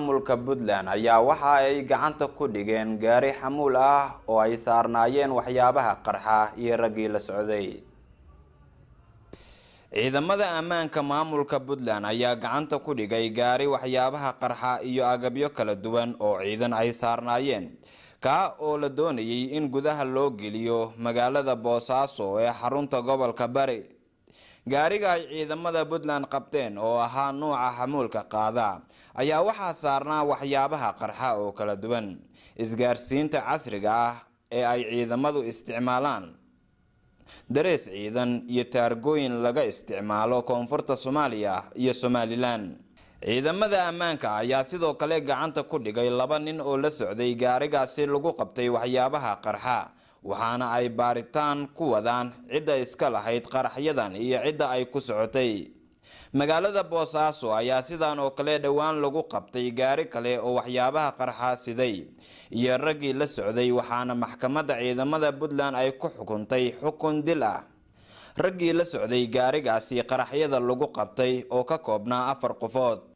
maamulka Puntland ayaa waxa ay gacanta ku dhigeen gaari xamuul ah oo ay saarnaayeen waxyaabaha qarxa iyo raggii la socday. ciidamada ammaanka maamulka Puntland ayaa gacanta ku dhigay gaari waxyaabaha qarxa iyo agabyo kala duwan oo ciidan ay saarnaayeen ka oo la doonayay in gudaha loo geliyo magaalada Boosaaso ee xarunta gobolka Bari. gaariga ay ciidamada Puntland qabteen oo ahaa nooca xamuulka qaada ayaa waxaa saarnaa waxyaabaha qarxa oo kala duwan, isgaarsiinta casriga ah ee ay ciidamadu isticmaalaan, darees ciidan iyo taargooyin laga isticmaalo koonfurta Soomaaliya iyo Somaliland. ciidamada ammaanka ayaa sidoo kale gacanta ku dhigay 2 nin oo la socday gaarigaasi lagu qabtay waxyaabaha qarxa, waxaana ay baaritaan ku wadaan cidda iska lahayd qaraxyadan iyo cidda ay ku socotay. magaalada Boosaaso ayaa sidaan oo kale dhawaan lagu qabtay gaari kale oo waxyaabaha qarxa siday iyo raggii la socday, waxaana maxkamadda ciidamada Puntland ay ku xukuntay xukun dil ah raggii la socday gaarigaasi qaraxyada lagu qabtay oo ka koobnaa 4 qofood.